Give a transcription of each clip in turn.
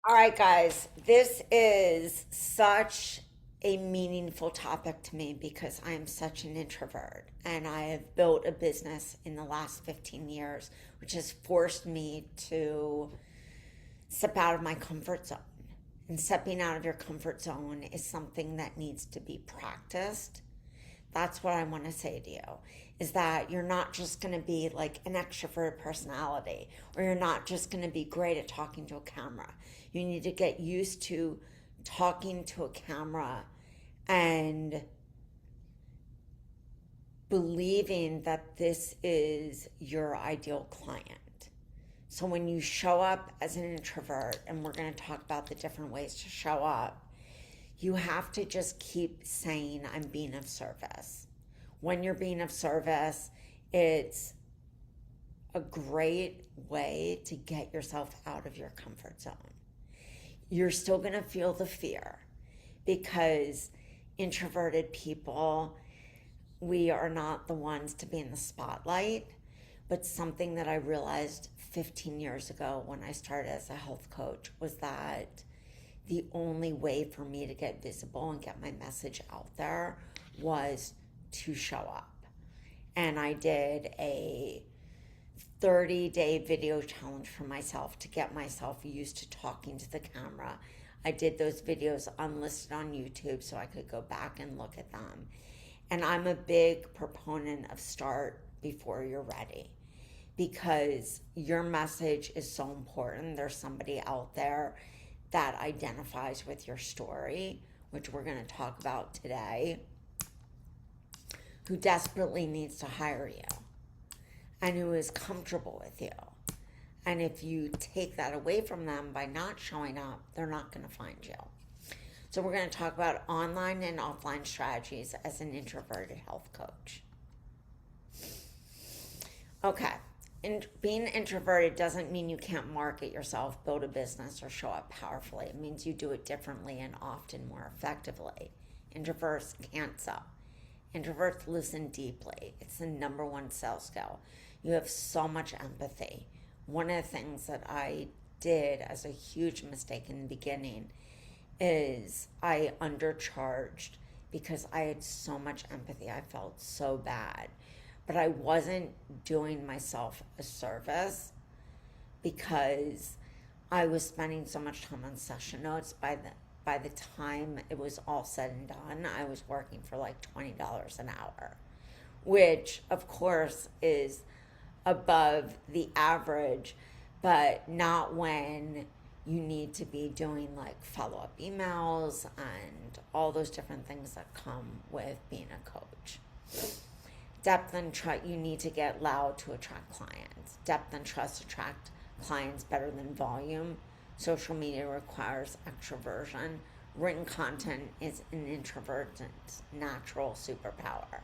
All right, guys, this is such a meaningful topic to me because I am such an introvert and I have built a business in the last 15 years, which has forced me to step out of my comfort zone. And stepping out of your comfort zone is something that needs to be practiced. That's what I want to say to you is that you're not just going to be like an extroverted personality, or you're not just going to be great at talking to a camera. You need to get used to talking to a camera and believing that this is your ideal client. So when you show up as an introvert, and we're going to talk about the different ways to show up, you have to just keep saying, I'm being of service. When you're being of service, it's a great way to get yourself out of your comfort zone. You're still going to feel the fear because introverted people, we are not the ones to be in the spotlight. But something that I realized 15 years ago when I started as a health coach was that the only way for me to get visible and get my message out there was to show up. And I did a 30-day video challenge for myself to get myself used to talking to the camera. I did those videos unlisted on YouTube so I could go back and look at them. And I'm a big proponent of start before you're ready because your message is so important. There's somebody out there that identifies with your story, which we're going to talk about today, who desperately needs to hire you and who is comfortable with you. And if you take that away from them by not showing up, they're not going to find you. So we're going to talk about online and offline strategies as an introverted health coach. Okay. Being introverted doesn't mean you can't market yourself, build a business, or show up powerfully. It means you do it differently and often more effectively. Introverts can't sell. Introverts listen deeply. It's the number one sales skill. You have so much empathy. One of the things that I did as a huge mistake in the beginning is I undercharged because I had so much empathy. I felt so bad. But I wasn't doing myself a service because I was spending so much time on session notes. By the time it was all said and done, I was working for like $20 an hour, which of course is above the average, but not when you need to be doing like follow up emails and all those different things that come with being a coach. Depth and trust, you need to get loud to attract clients. Depth and trust attract clients better than volume. Social media requires extroversion. Written content is an introvert's natural superpower.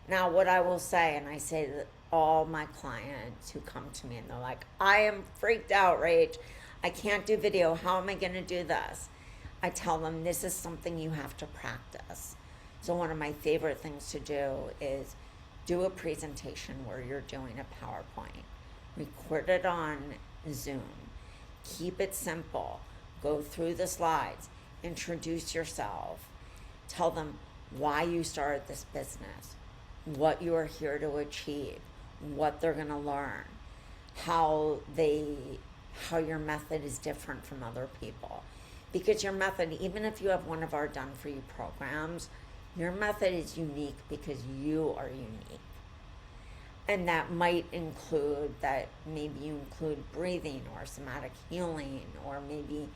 Now, what I will say, and I say that all my clients who come to me and they're like, I am freaked out, Rach. I can't do video. How am I going to do this? I tell them this is something you have to practice. So, one of my favorite things to do is do a presentation where you're doing a PowerPoint. Record it on Zoom. Keep it simple. Go through the slides. Introduce yourself. Tell them why you started this business, what you are here to achieve, what they're going to learn, how your method is different from other people. Because your method, even if you have one of our done for you programs, your method is unique because you are unique. And that might include that maybe you include breathing or somatic healing, or maybe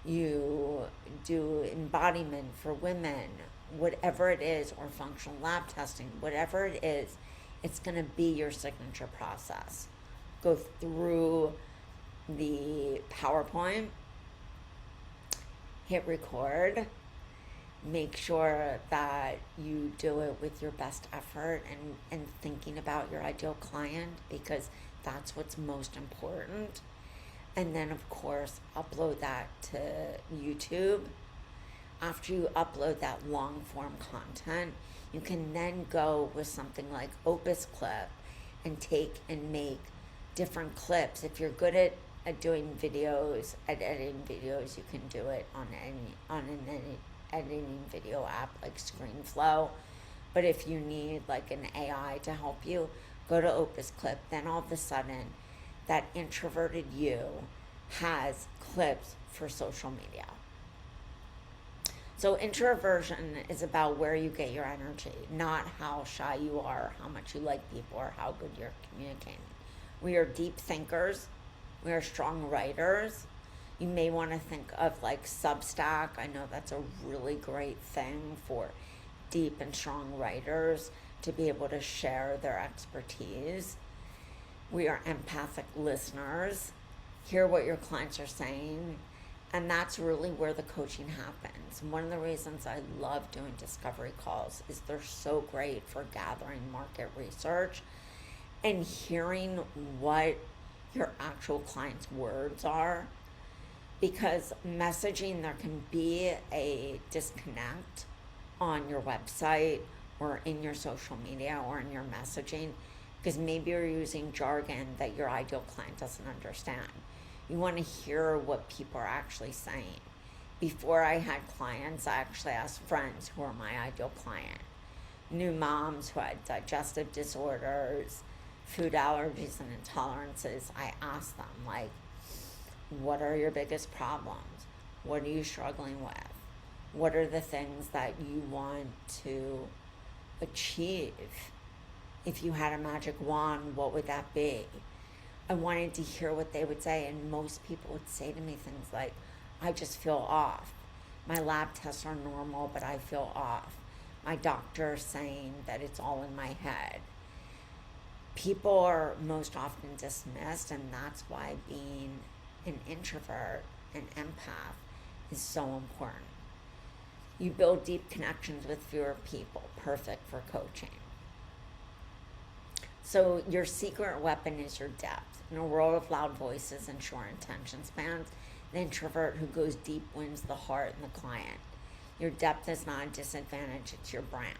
you do embodiment for women, whatever it is, or functional lab testing, whatever it is, it's going to be your signature process. Go through the PowerPoint, hit record, make sure that you do it with your best effort and thinking about your ideal client, because that's what's most important. And then, of course, upload that to YouTube. After you upload that long form content, you can then go with something like Opus Clip and take and make different clips. If you're good at doing videos, editing videos, you can do it on an editing video app like ScreenFlow. But if you need like an AI to help you, go to Opus Clip. Then all of a sudden, that introverted you has clips for social media. So introversion is about where you get your energy, not how shy you are, how much you like people, or how good you're communicating. We are deep thinkers. We are strong writers. You may want to think of like Substack. I know that's a really great thing for deep and strong writers to be able to share their expertise. We are empathic listeners. Hear what your clients are saying. And that's really where the coaching happens. One of the reasons I love doing discovery calls is they're so great for gathering market research and hearing what your actual client's words are. Because messaging, there can be a disconnect on your website or in your social media or in your messaging, because maybe you're using jargon that your ideal client doesn't understand. You want to hear what people are actually saying. Before I had clients, I actually asked friends who are my ideal client. New moms who had digestive disorders, food allergies and intolerances. I asked them, like, what are your biggest problems? What are you struggling with? What are the things that you want to achieve? If you had a magic wand, what would that be? I wanted to hear what they would say, and most people would say to me things like, I just feel off. My lab tests are normal, but I feel off. My doctor is saying that it's all in my head. People are most often dismissed, and that's why being an introvert, an empath, is so important. You build deep connections with fewer people, perfect for coaching. So your secret weapon is your depth. In a world of loud voices and short attention spans, the introvert who goes deep wins the heart and the client. Your depth is not a disadvantage, it's your brand.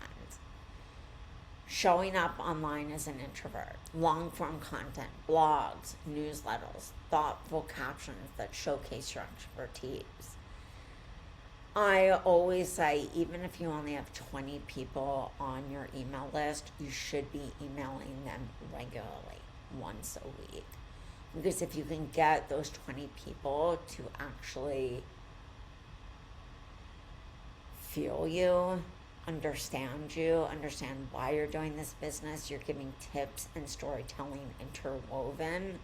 Showing up online as an introvert, long-form content, blogs, newsletters, thoughtful captions that showcase your expertise. I always say, even if you only have 20 people on your email list, you should be emailing them regularly, once a week. Because if you can get those 20 people to actually feel you, understand why you're doing this business, you're giving tips and storytelling interwoven,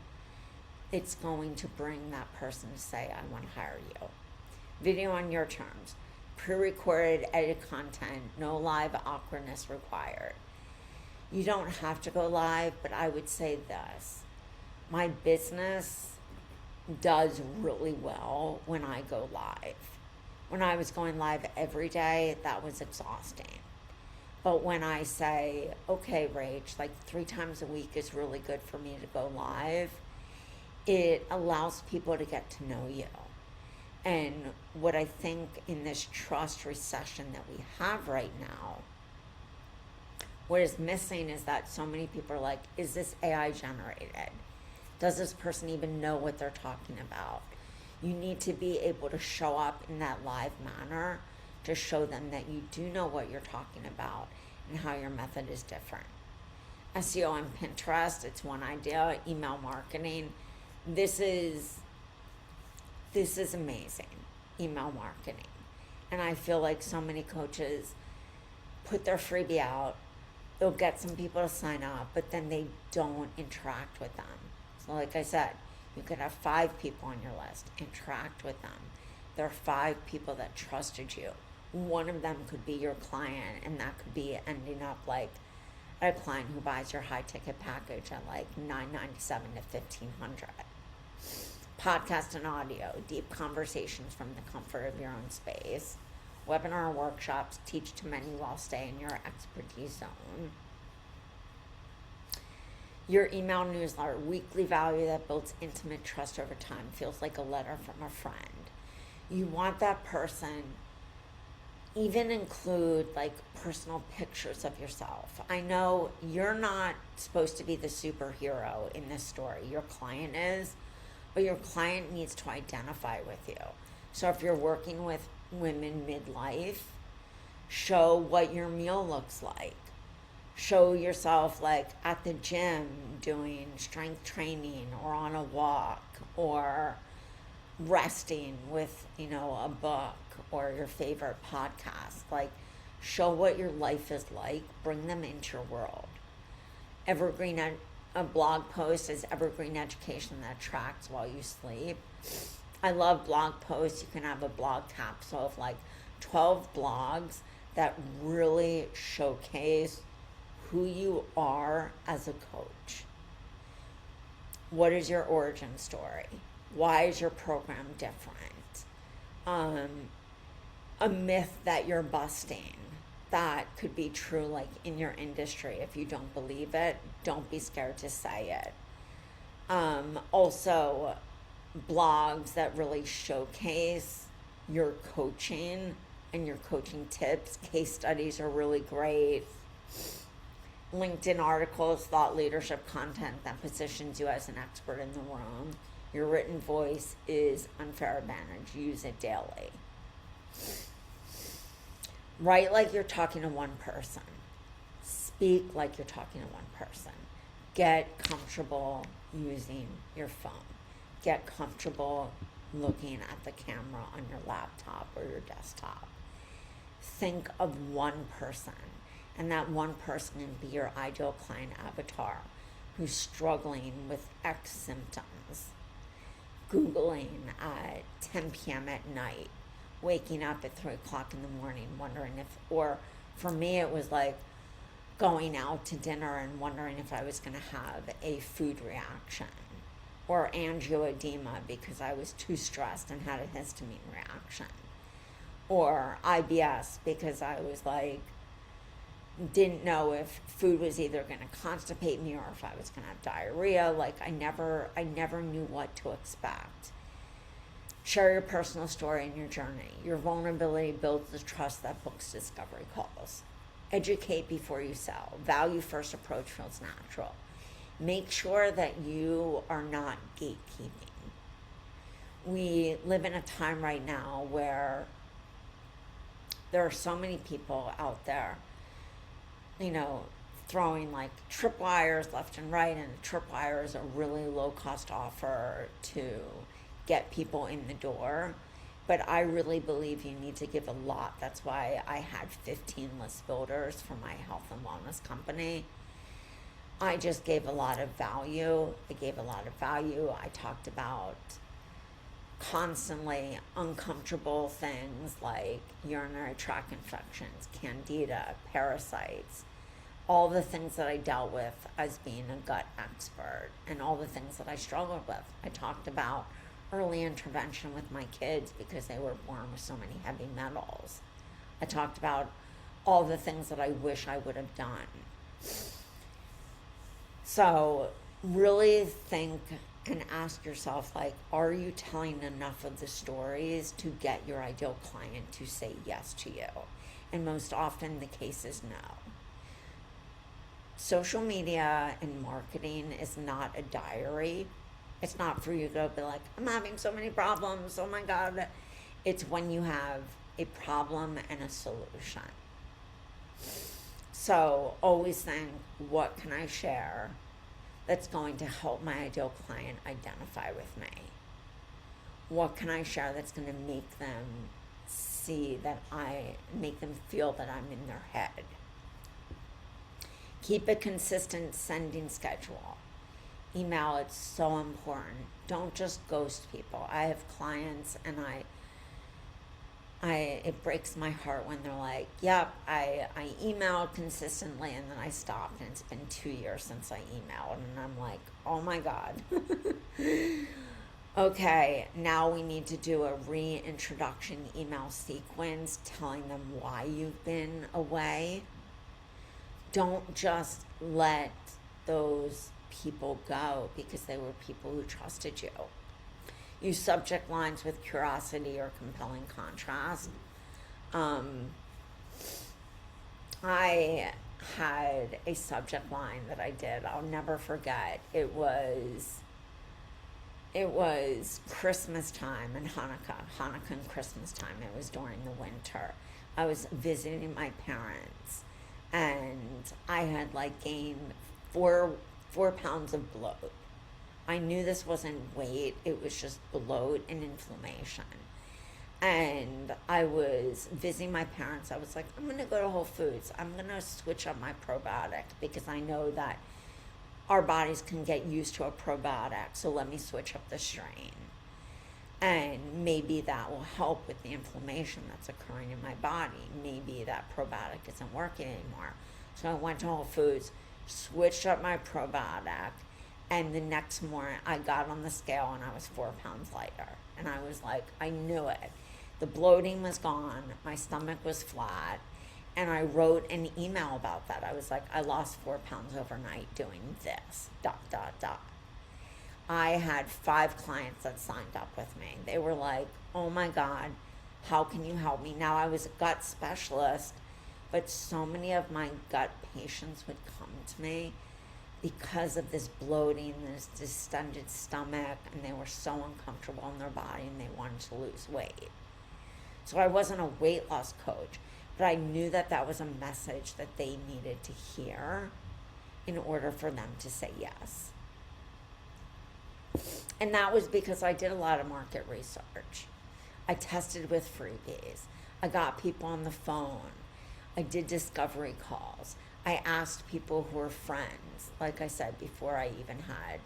it's going to bring that person to say, I want to hire you. Video on your terms, pre-recorded, edited content, no live awkwardness required. You don't have to go live, but I would say this. My business does really well when I go live. When I was going live every day, that was exhausting. But when I say, okay, Rach, like 3 times a week is really good for me to go live, it allows people to get to know you. And what I think in this trust recession that we have right now, what is missing is that so many people are like, is this AI generated? Does this person even know what they're talking about? You need to be able to show up in that live manner to show them that you do know what you're talking about and how your method is different. SEO on Pinterest, it's one idea. Email marketing. This is amazing, email marketing. And I feel like so many coaches put their freebie out, they'll get some people to sign up, but then they don't interact with them. So like I said, you could have 5 people on your list, interact with them. There are 5 people that trusted you. One of them could be your client, and that could be ending up like a client who buys your high ticket package at like $997 to $1,500. Podcast and audio, deep conversations from the comfort of your own space. Webinar workshops, teach to many while staying in your expertise zone. Your email newsletter, weekly value that builds intimate trust over time, feels like a letter from a friend. You want that person, even include like personal pictures of yourself. I know you're not supposed to be the superhero in this story, your client is, but your client needs to identify with you. So if you're working with women midlife, show what your meal looks like. Show yourself like at the gym doing strength training or on a walk or resting with, a book or your favorite podcast. Like, show what your life is like, bring them into your world. A blog post is evergreen education that tracks while you sleep. I love blog posts. You can have a blog capsule of like 12 blogs that really showcase who you are as a coach. What is your origin story? Why is your program different? A myth that you're busting that could be true like in your industry. If you don't believe it, don't be scared to say it. Also, blogs that really showcase your coaching and your coaching tips. Case studies are really great. LinkedIn articles, thought leadership content that positions you as an expert in the room. Your written voice is unfair advantage. Use it daily. Write like you're talking to one person. Speak like you're talking to one person. Get comfortable using your phone. Get comfortable looking at the camera on your laptop or your desktop. Think of one person, and that one person can be your ideal client avatar who's struggling with X symptoms. Googling at 10 p.m. at night, waking up at 3 o'clock in the morning, wondering or for me it was like going out to dinner and wondering if I was going to have a food reaction, or angioedema because I was too stressed and had a histamine reaction, or IBS because I was like, didn't know if food was either going to constipate me or if I was going to have diarrhea. Like I never knew what to expect. Share your personal story and your journey. Your vulnerability builds the trust that books discovery calls. Educate before you sell. Value first approach feels natural. Make sure that you are not gatekeeping. We live in a time right now where there are so many people out there, throwing like tripwires left and right, and a tripwire is a really low cost offer to get people in the door. But I really believe you need to give a lot. That's why I had 15 list builders for my health and wellness company. I just gave a lot of value. I talked about constantly uncomfortable things like urinary tract infections, candida, parasites, all the things that I dealt with as being a gut expert, and all the things that I struggled with. I talked about early intervention with my kids because they were born with so many heavy metals. I talked about all the things that I wish I would have done. So really think and ask yourself, like, are you telling enough of the stories to get your ideal client to say yes to you? And most often the case is no. Social media and marketing is not a diary. It's not for you to go be like, I'm having so many problems, oh my God. It's when you have a problem and a solution. So always think, what can I share that's going to help my ideal client identify with me? What can I share that's going to make them make them feel that I'm in their head? Keep a consistent sending schedule. Email, it's so important. Don't just ghost people. I have clients and it breaks my heart when they're like, yep, I emailed consistently and then I stopped, and it's been 2 years since I emailed. And I'm like, oh my God. Okay, now we need to do a reintroduction email sequence telling them why you've been away. Don't just let those people go because they were people who trusted you. Use subject lines with curiosity or compelling contrast. I had a subject line that I did, I'll never forget. It was, It was Christmas time and Hanukkah and Christmas time. It was during the winter. I was visiting my parents, and I had like gained 4 pounds of bloat. I knew this wasn't weight, it was just bloat and inflammation. And I was visiting my parents. I was like, I'm going to go to Whole Foods. I'm going to switch up my probiotic because I know that our bodies can get used to a probiotic. So let me switch up the strain. And maybe that will help with the inflammation that's occurring in my body. Maybe that probiotic isn't working anymore. So I went to Whole Foods, switched up my probiotic, and the next morning I got on the scale and I was 4 pounds lighter. And I was like, I knew it. The bloating was gone, my stomach was flat, and I wrote an email about that. I was like, I lost 4 pounds overnight doing this, ... I had 5 clients that signed up with me. They were like, oh my God, how can you help me? Now I was a gut specialist, but so many of my gut patients would come to me because of this bloating, this distended stomach, and they were so uncomfortable in their body and they wanted to lose weight. So I wasn't a weight loss coach, but I knew that that was a message that they needed to hear in order for them to say yes. And that was because I did a lot of market research. I tested with freebies. I got people on the phone. I did discovery calls. I asked people who were friends, like I said, before I even had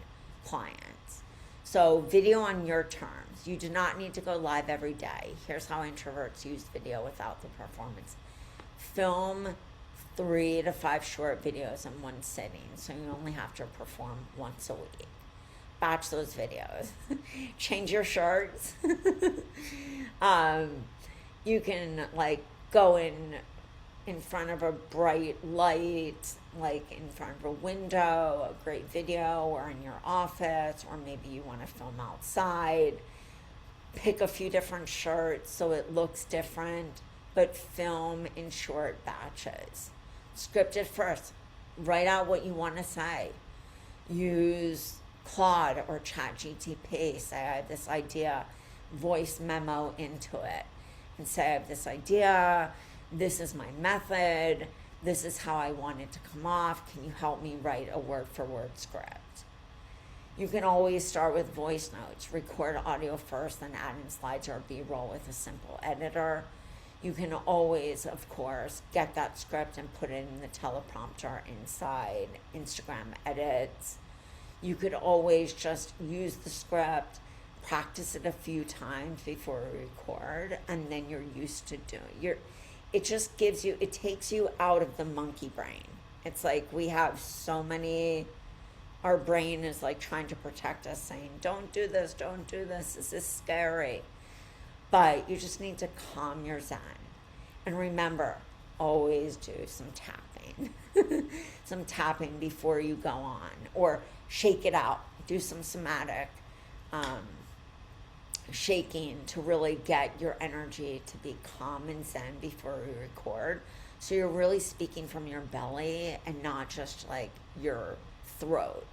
clients. So video on your terms. You do not need to go live every day. Here's how introverts use video without the performance. Film 3 to 5 short videos in one sitting, so you only have to perform once a week. Batch those videos. Change your shirts. You can like go in front of a bright light, like in front of a window, a great video, or in your office, or maybe you want to film outside. Pick a few different shirts so it looks different, but film in short batches. Script it first. Write out what you want to say. Use Claude or ChatGPT. Say, I have this idea. Voice memo into it. And say, I have this idea. This is my method. This is how I want it to come off. Can you help me write a word-for-word script? You can always start with voice notes. Record audio first, then add in slides or B-roll with a simple editor. You can always, of course, get that script and put it in the teleprompter inside Instagram edits. You could always just use the script, practice it a few times before we record, and then you're used to doing it. Just gives you, it takes you out of the monkey brain. It's like we have so many, our brain is like trying to protect us, saying, don't do this, this is scary. But you just need to calm your zen. And remember, always do some tapping. Some tapping before you go on. Or shake it out. Do some somatic shaking to really get your energy to be calm and zen before we record. So you're really speaking from your belly and not just like your throat.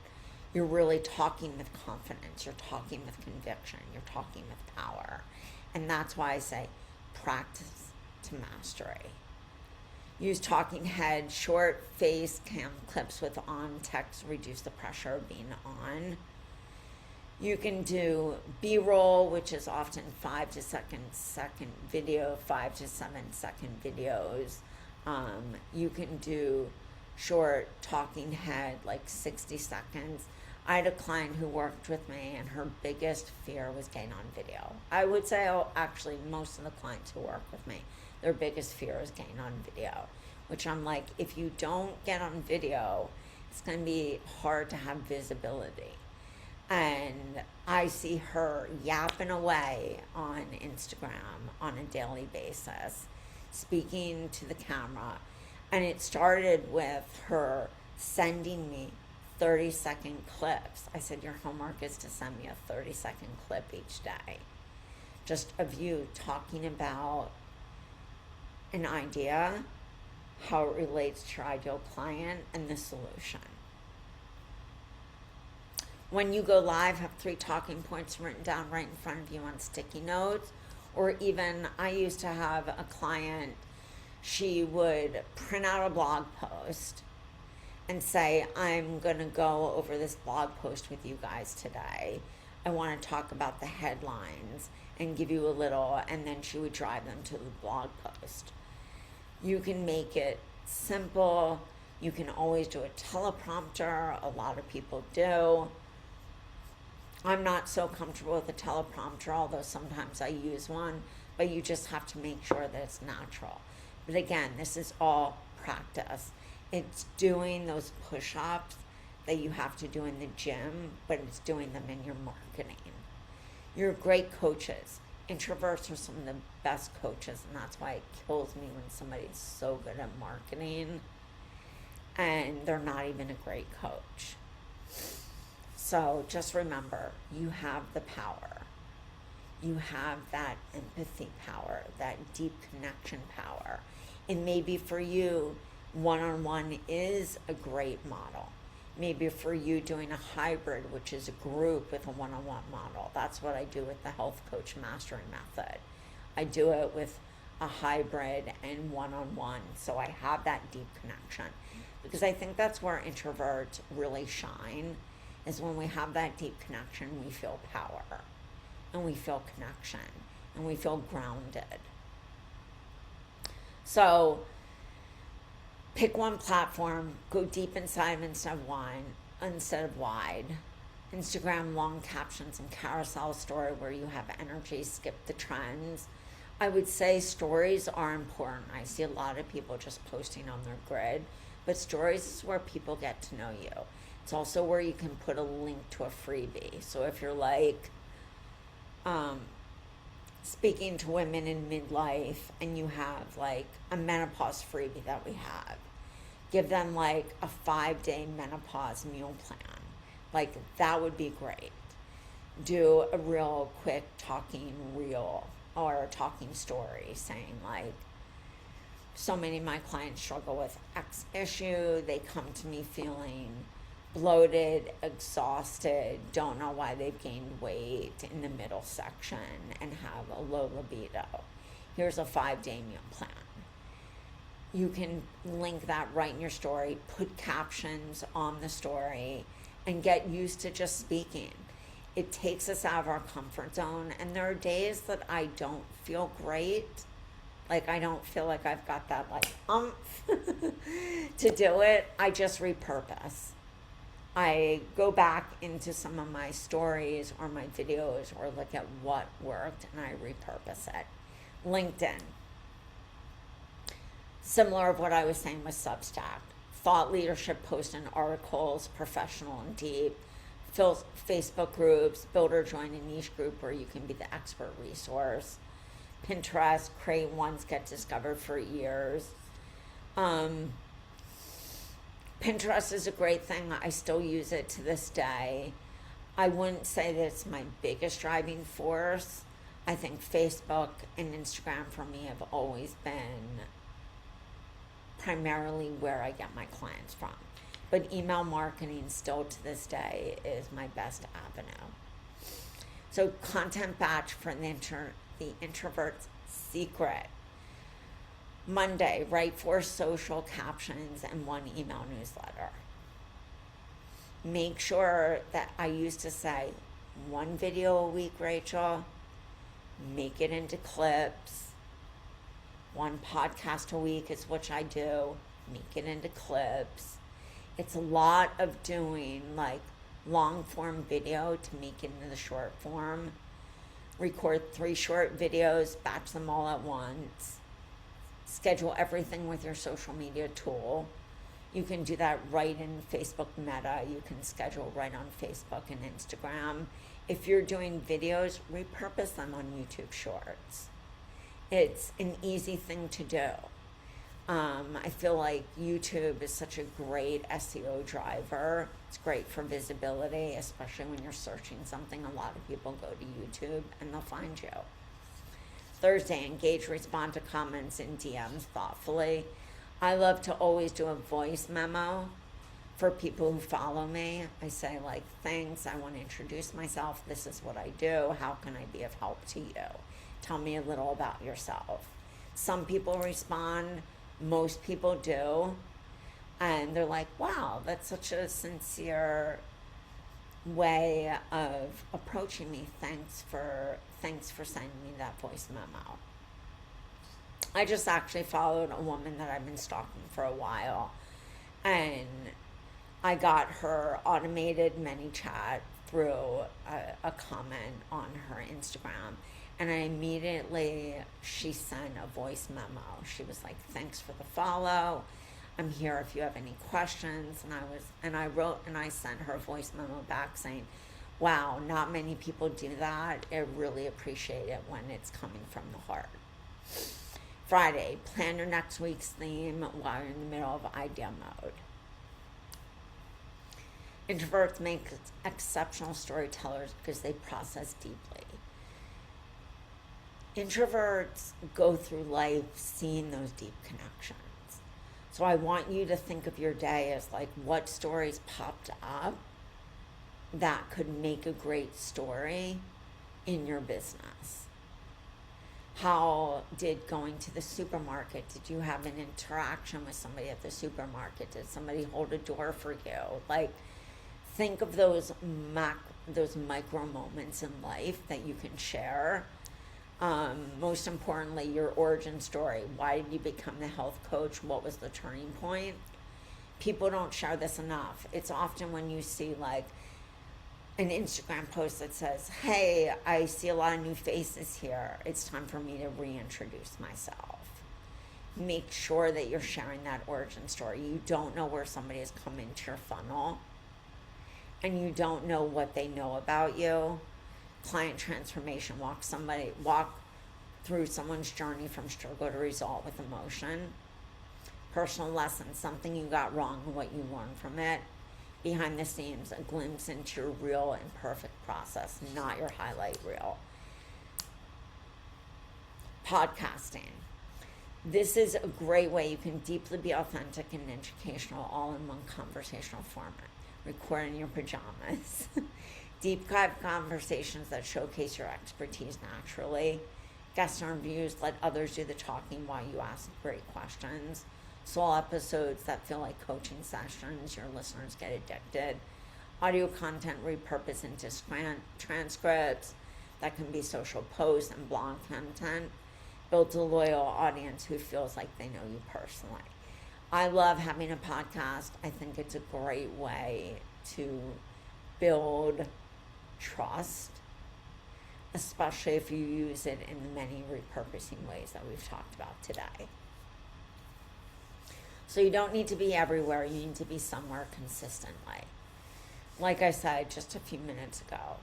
You're really talking with confidence. You're talking with conviction. You're talking with power. And that's why I say practice to mastery. Use talking head, short face cam clips with on text, reduce the pressure of being on. You can do B-roll, which is often 5 to 7 second video, 5 to 7 second videos. You can do short talking head, like 60 seconds. I had a client who worked with me, and her biggest fear was getting on video. I would say, actually, most of the clients who work with me, their biggest fear is getting on video, which I'm like, if you don't get on video, it's going to be hard to have visibility. And I see her yapping away on Instagram on a daily basis, speaking to the camera. And it started with her sending me 30-second clips. I said, your homework is to send me a 30-second clip each day. Just of you talking about an idea, how it relates to your ideal client, and the solution. when you go live, have 3 talking points written down right in front of you on sticky notes. Or even, I used to have a client, she would print out a blog post and say, I'm going to go over this blog post with you guys today. I want to talk about the headlines and give you a little, and then she would drive them to the blog post. You can make it simple. You can always do a teleprompter. A lot of people do. I'm not so comfortable with a teleprompter, although sometimes I use one, but you just have to make sure that it's natural. But again, this is all practice. It's doing those push-ups that you have to do in the gym, but it's doing them in your marketing. You're great coaches. Introverts are some of the best coaches, and that's why it kills me when somebody's so good at marketing and they're not even a great coach. So just remember, you have the power. You have that empathy power, that deep connection power. And maybe for you, one-on-one is a great model. Maybe for you doing a hybrid, which is a group with a one-on-one model. That's what I do with the Health Coach Mastering Method. I do it with a hybrid and one-on-one, so I have that deep connection. Because I think that's where introverts really shine, is when we have that deep connection, we feel power, and we feel connection, and we feel grounded. So pick one platform, go deep inside instead of wide. Instagram, long captions and carousel story where you have energy, skip the trends. I would say stories are important. I see a lot of people just posting on their grid, but stories is where people get to know you. It's also where you can put a link to a freebie. So if you're like speaking to women in midlife and you have like a menopause freebie that we have, give them like a 5-day menopause meal plan. Like that would be great. Do a real quick talking reel or a talking story saying like, so many of my clients struggle with X issue. They come to me feeling bloated, exhausted, don't know why they've gained weight in the middle section and have a low libido. Here's a 5-day meal plan. You can link that right in your story, put captions on the story, and get used to just speaking. It takes us out of our comfort zone, and there are days that I don't feel great. Like I don't feel like I've got that like to do it. I just repurpose. I go back into some of my stories or my videos or look at what worked and I repurpose it. LinkedIn. Similar of what I was saying with Substack. Thought leadership posts and articles, professional and deep. Facebook groups, build or join a niche group where you can be the expert resource. Pinterest, create once, get discovered for years. Pinterest is a great thing. I still use it to this day. I wouldn't say that it's my biggest driving force. I think Facebook and Instagram for me have always been primarily where I get my clients from. But email marketing still to this day is my best avenue. So content batch for the introvert's secret. Monday, write 4 social captions and 1 email newsletter. Make sure that I used to say 1 video a week, Rachel. Make it into clips. 1 podcast a week is what I do. Make it into clips. It's a lot of doing like long form video to make it into the short form. Record 3 short videos, batch them all at once. Schedule everything with your social media tool. You can do that right in Facebook Meta. You can schedule right on Facebook and Instagram. If you're doing videos, repurpose them on YouTube Shorts. It's an easy thing to do. I feel like YouTube is such a great SEO driver. It's great for visibility, especially when you're searching something. A lot of people go to YouTube and they'll find you. Thursday, engage, respond to comments and DMs thoughtfully. I love to always do a voice memo for people who follow me, I say, like, thanks, I want to introduce myself. This is what I do. How can I be of help to you? Tell me a little about yourself. Some people respond, most people do, and they're like, wow, that's such a sincere way of approaching me. Thanks for sending me that voice memo. I just actually followed a woman that I've been stalking for a while, and I got her automated ManyChat through a comment on her Instagram, and she sent a voice memo. She was like, thanks for the follow. I'm here if you have any questions. And I sent her a voice memo back saying, wow, not many people do that. I really appreciate it when it's coming from the heart. Friday, plan your next week's theme while you're in the middle of idea mode. Introverts make exceptional storytellers because they process deeply. Introverts go through life seeing those deep connections. So I want you to think of your day as like, what stories popped up that could make a great story in your business? How did going to the supermarket, did you have an interaction with somebody at the supermarket? Did somebody hold a door for you? Like, think of those micro moments in life that you can share. Most importantly, your origin story. Why did you become the health coach? What was the turning point? People don't share this enough. It's often when you see like an Instagram post that says, hey, I see a lot of new faces here. It's time for me to reintroduce myself. Make sure that you're sharing that origin story. You don't know where somebody has come into your funnel, and you don't know what they know about you. Client transformation, walk through someone's journey from struggle to result with emotion. Personal lesson, something you got wrong and what you learned from it. Behind the scenes, a glimpse into your real and perfect process, not your highlight reel. Podcasting. This is a great way you can deeply be authentic and educational all in one conversational format. Record in your pajamas. Deep dive conversations that showcase your expertise naturally. Guest interviews, let others do the talking while you ask great questions. Solo episodes that feel like coaching sessions, your listeners get addicted. Audio content repurposed into transcripts that can be social posts and blog content. Build a loyal audience who feels like they know you personally. I love having a podcast. I think it's a great way to build trust, especially if you use it in the many repurposing ways that we've talked about today. So you don't need to be everywhere. You need to be somewhere consistently. Like I said just a few minutes ago,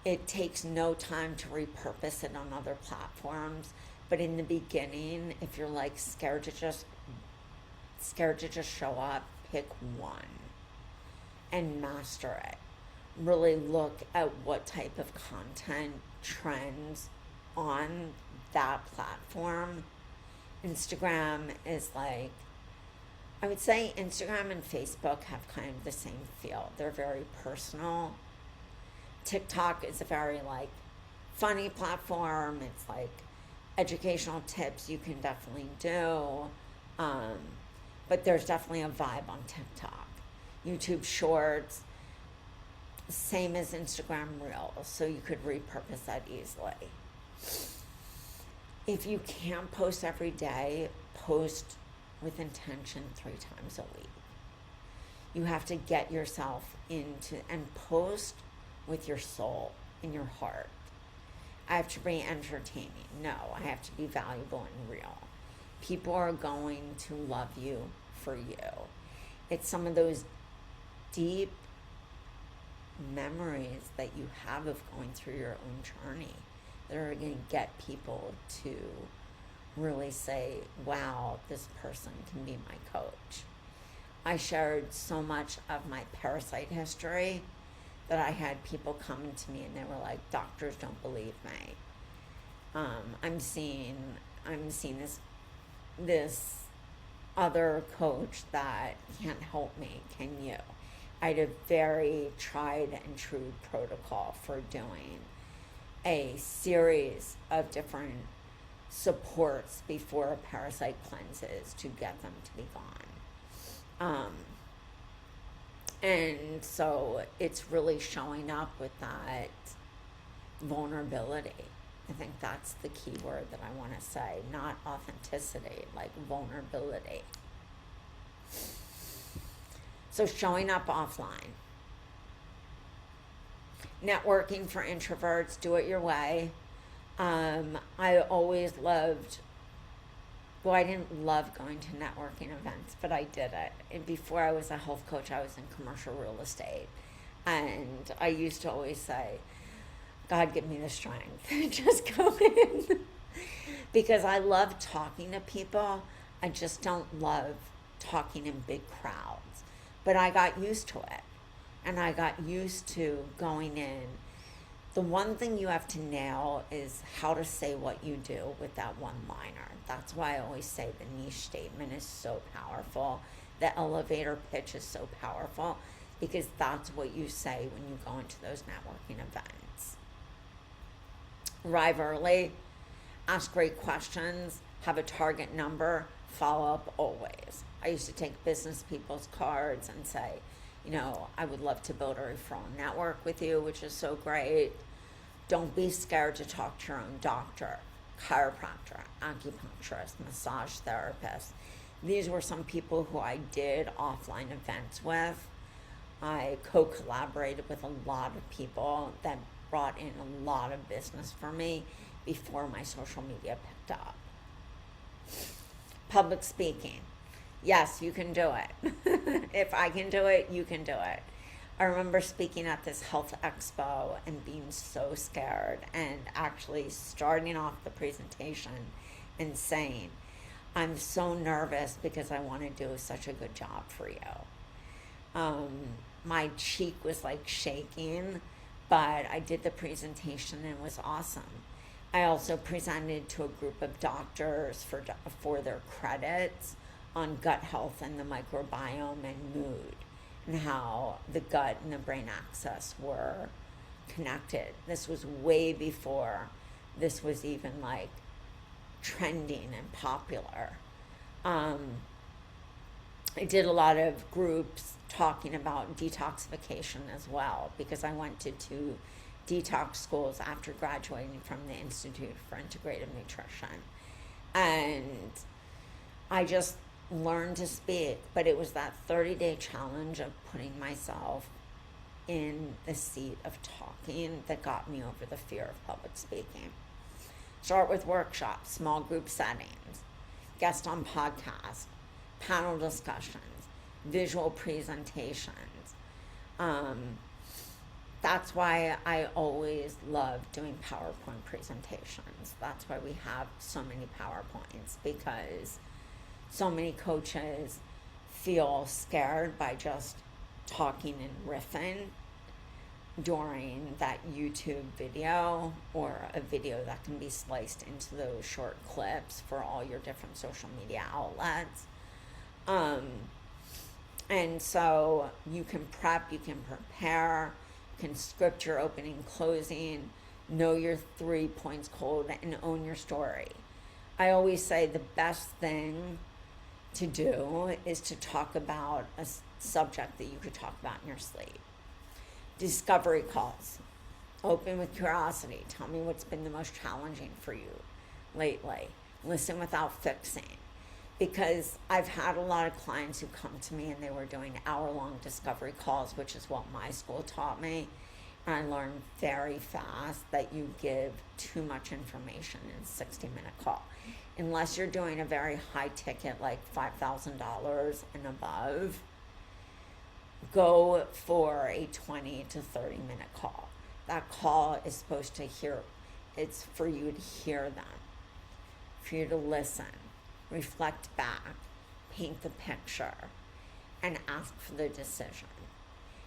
it takes no time to repurpose it on other platforms. But in the beginning, if you're like scared to just show up, pick one and master it. Really look at what type of content trends on that platform. Instagram is like, I would say Instagram and Facebook have kind of the same feel. They're very personal. TikTok is a very like funny platform. It's like educational tips you can definitely do. But there's definitely a vibe on TikTok. YouTube Shorts, same as Instagram Reels, so you could repurpose that easily. If you can't post every day, post with intention 3 times a week. You have to get yourself into, and post with your soul, in your heart. I have to be entertaining. No, I have to be valuable and real. People are going to love you for you. It's some of those deep memories that you have of going through your own journey that are going to get people to really say, wow, this person can be my coach. I shared so much of my parasite history that I had people come to me and they were like, doctors don't believe me. I'm seeing this other coach that can't help me, can you? I had a very tried and true protocol for doing a series of different supports before parasite cleanses to get them to be gone. And so it's really showing up with that vulnerability. I think that's the key word that I want to say, not authenticity, like vulnerability. So showing up offline. Networking for introverts, do it your way. I always loved, well, I didn't love going to networking events, but I did it. And before I was a health coach, I was in commercial real estate. And I used to always say, God, give me the strength. Just go in. Because I love talking to people. I just don't love talking in big crowds. But I got used to it. And I got used to going in. The one thing you have to nail is how to say what you do with that one-liner. That's why I always say the niche statement is so powerful. The elevator pitch is so powerful because that's what you say when you go into those networking events. Arrive early, ask great questions, have a target number, follow up always. I used to take business people's cards and say, you know, I would love to build a referral network with you, which is so great. Don't be scared to talk to your own doctor, chiropractor, acupuncturist, massage therapist. These were some people who I did offline events with. I co-collaborated with a lot of people that brought in a lot of business for me before my social media picked up. Public speaking. Yes, you can do it. If I can do it, you can do it. I remember speaking at this health expo and being so scared and actually starting off the presentation and saying, I'm so nervous because I want to do such a good job for you. My cheek was like shaking, but I did the presentation and it was awesome. I also presented to a group of doctors for their credits on gut health and the microbiome and mood and how the gut and the brain axis were connected. This was way before this was even like trending and popular. I did a lot of groups talking about detoxification as well because I went to 2 detox schools after graduating from the Institute for Integrative Nutrition. And I just learned to speak, but it was that 30-day challenge of putting myself in the seat of talking that got me over the fear of public speaking. Start with workshops, small group settings, guest on podcasts, panel discussions, visual presentations. That's why I always love doing PowerPoint presentations. That's why we have so many PowerPoints, because so many coaches feel scared by just talking and riffing during that YouTube video or a video that can be sliced into those short clips for all your different social media outlets. And so you can prep, you can prepare, you can script your opening, closing, know your 3 points cold, and own your story. I always say the best thing to do is to talk about a subject that you could talk about in your sleep. Discovery calls. Open with curiosity. Tell me what's been the most challenging for you lately. Listen without fixing. Because I've had a lot of clients who come to me and they were doing hour-long discovery calls, which is what my school taught me. And I learned very fast that you give too much information in a 60-minute call. Unless you're doing a very high ticket, like $5,000 and above, go for a 20 to 30-minute call. That call is supposed to it's for you to hear them, for you to listen, reflect back, paint the picture, and ask for the decision.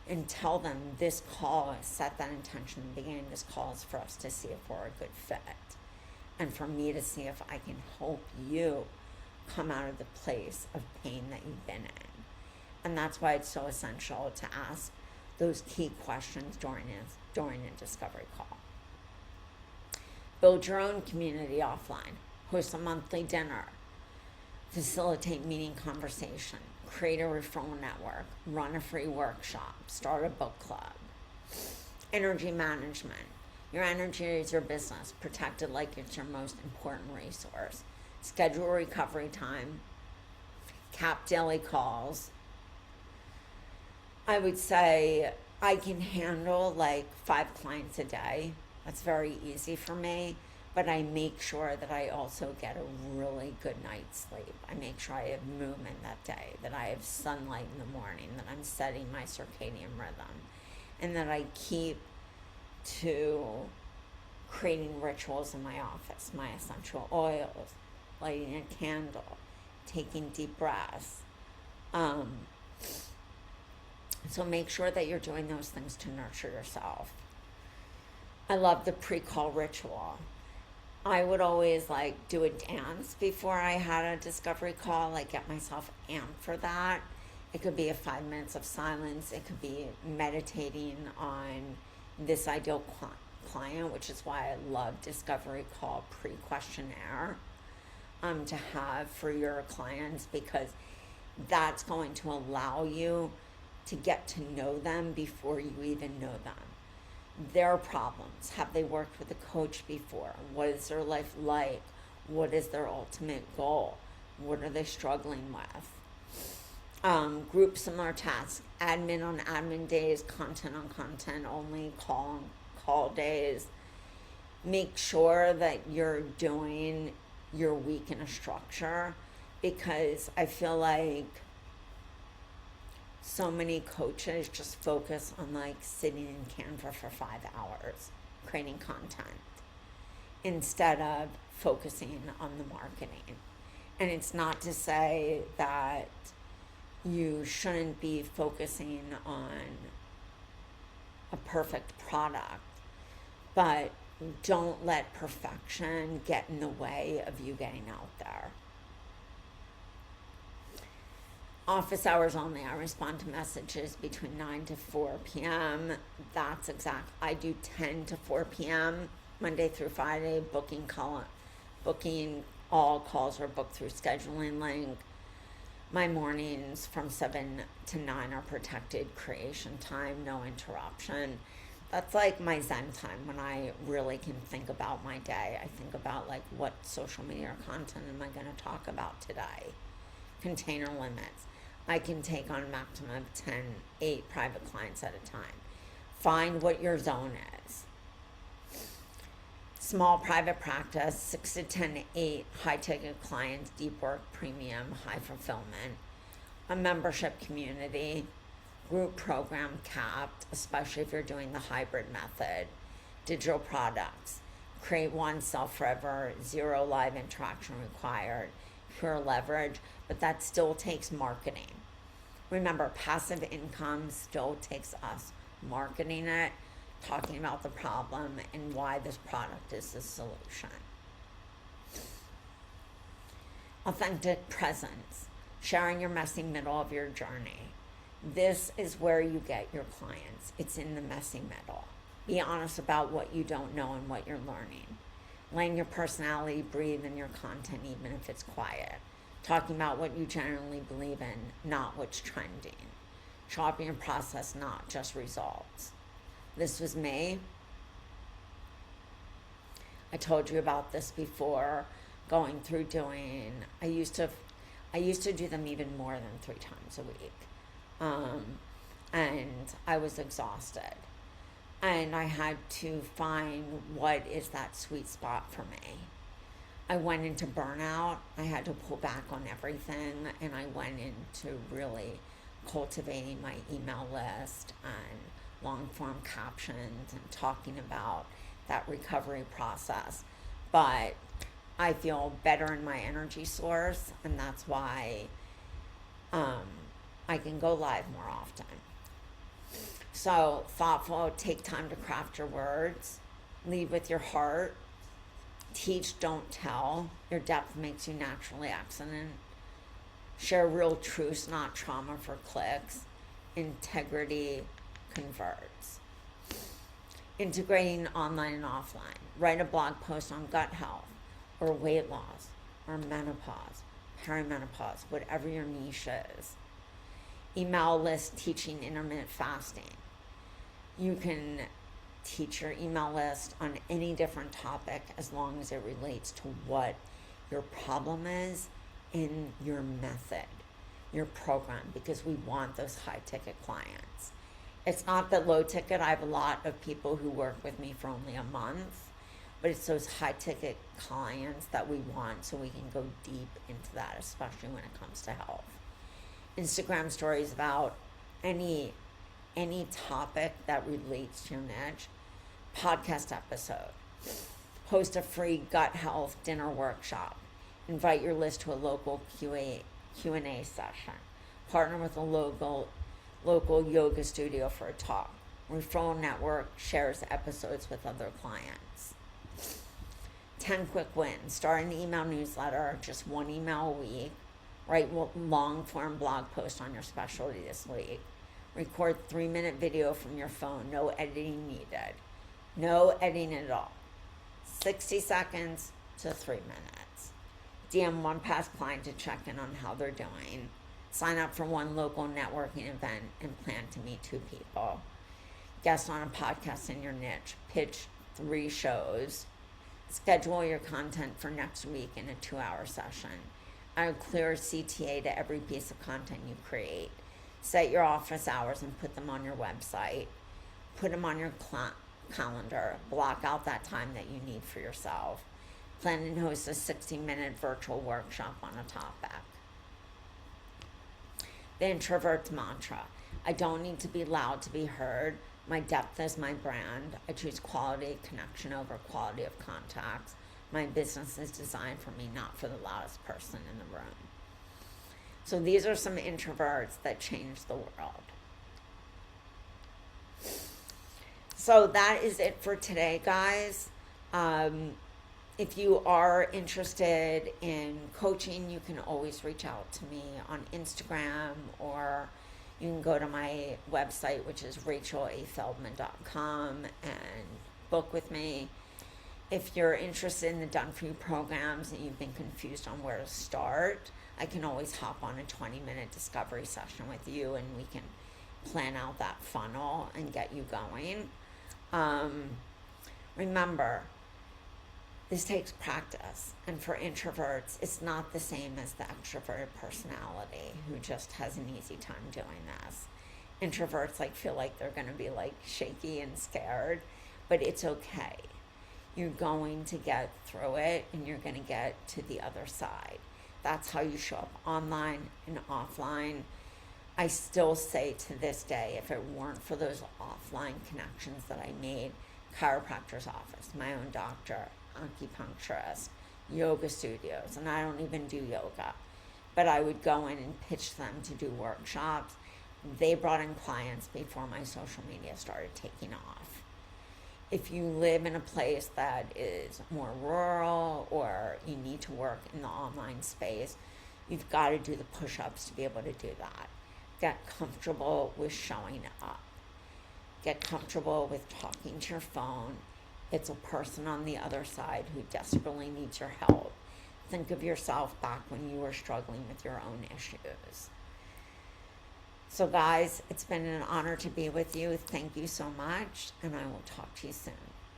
And tell them this call, set that intention in the beginning, this call is for us to see if we're a good fit. And for me to see if I can help you come out of the place of pain that you've been in. And that's why it's so essential to ask those key questions during a discovery call. Build your own community offline. Host a monthly dinner. Facilitate meeting conversation. Create a referral network. Run a free workshop. Start a book club. Energy management. Your energy is your business. Protect it like it's your most important resource. Schedule recovery time. Cap daily calls. I would say I can handle like 5 clients a day. That's very easy for me, but I make sure that I also get a really good night's sleep. I make sure I have movement that day, that I have sunlight in the morning, that I'm setting my circadian rhythm, and that I keep to creating rituals in my office, my essential oils, lighting a candle, taking deep breaths. So make sure that you're doing those things to nurture yourself. I love the pre-call ritual. I would always like do a dance before I had a discovery call, like get myself amped for that. It could be a 5 minutes of silence. It could be meditating on this ideal client, which is why I love discovery call pre-questionnaire to have for your clients, because that's going to allow you to get to know them before you even know them. Their problems. Have they worked with a coach before? What is their life like? What is their ultimate goal? What are they struggling with? Group similar tasks. Admin on admin days, content on content only, call on call days. Make sure that you're doing your week in a structure, because I feel like so many coaches just focus on like sitting in Canva for 5 hours creating content instead of focusing on the marketing. And it's not to say that you shouldn't be focusing on a perfect product, but don't let perfection get in the way of you getting out there. Office hours only. I respond to messages between 9 to 4 p.m. That's exact. I do 10 to 4 p.m. Monday through Friday. Booking all calls are booked through scheduling link. My mornings from 7 to 9 are protected creation time, no interruption. That's like my Zen time when I really can think about my day. I think about like what social media content am I going to talk about today? Container limits. I can take on a maximum of 8 private clients at a time. Find what your zone is. Small private practice, 6 to 10 to 8 high-ticket clients, deep work, premium, high fulfillment. A membership community, group program capped, especially if you're doing the hybrid method. Digital products, create one, sell forever, 0 live interaction required. Pure leverage, but that still takes marketing. Remember, passive income still takes us marketing it, talking about the problem and why this product is the solution. Authentic presence, sharing your messy middle of your journey. This is where you get your clients. It's in the messy middle. Be honest about what you don't know and what you're learning. Letting your personality breathe in your content, even if it's quiet. Talking about what you generally believe in, not what's trending. Shopping your process, not just results. This was me. I told you about this before, going through doing, I used to do them even more than 3 times a week. And I was exhausted. And I had to find what is that sweet spot for me. I went into burnout. I had to pull back on everything, and I went into really cultivating my email list and long form captions and talking about that recovery process. But I feel better in my energy source, and that's why I can go live more often. So thoughtful, take time to craft your words, lead with your heart, Teach, don't tell. Your depth makes you naturally excellent. Share real truths, not trauma for clicks. Integrity converts. Integrating online and offline. Write a blog post on gut health or weight loss or menopause, perimenopause, whatever your niche is. Email list teaching intermittent fasting. You can teach your email list on any different topic as long as it relates to what your problem is in your method, your program, because we want those high ticket clients. It's not that low ticket. I have a lot of people who work with me for only a month, but it's those high ticket clients that we want so we can go deep into that, especially when it comes to health. Instagram stories about any topic that relates to your niche. Podcast episode. Host a free gut health dinner workshop. Invite your list to a local Q&A session. Partner with a local yoga studio for a talk. Referral network shares episodes with other clients. 10 quick wins. Start an email newsletter, just 1 email a week. Write long form blog post on your specialty this week. Record 3-minute video from your phone. No editing needed. No editing at all. 60 seconds to 3 minutes. DM one past client to check in on how they're doing. Sign up for 1 local networking event and plan to meet 2 people. Guest on a podcast in your niche. Pitch 3 shows. Schedule your content for next week in a 2-hour session. Add clear CTA to every piece of content you create. Set your office hours and put them on your website. Put them on your calendar. Block out that time that you need for yourself. Plan and host a 60-minute virtual workshop on a topic. The introvert's mantra. I don't need to be loud to be heard. My depth is my brand. I choose quality connection over quality of contacts. My business is designed for me, not for the loudest person in the room. So these are some introverts that change the world. So that is it for today, guys. If you are interested in coaching, you can always reach out to me on Instagram, or you can go to my website, which is rachelafeldman.com, and book with me. If you're interested in the done-for-you programs and you've been confused on where to start, I can always hop on a 20-minute discovery session with you, and we can plan out that funnel and get you going. Remember, this takes practice, and for introverts, it's not the same as the extroverted personality who just has an easy time doing this. Introverts feel like they're going to be shaky and scared, but it's okay. You're going to get through it, and you're going to get to the other side. That's how you show up online and offline. I still say to this day, if it weren't for those offline connections that I made, chiropractor's office, my own doctor, acupuncturist, yoga studios, and I don't even do yoga, but I would go in and pitch them to do workshops. They brought in clients before my social media started taking off. If you live in a place that is more rural, or you need to work in the online space, you've got to do the push-ups to be able to do that. Get comfortable with showing up. Get comfortable with talking to your phone. It's a person on the other side who desperately needs your help. Think of yourself back when you were struggling with your own issues. So guys, it's been an honor to be with you. Thank you so much, and I will talk to you soon.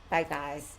Bye, guys.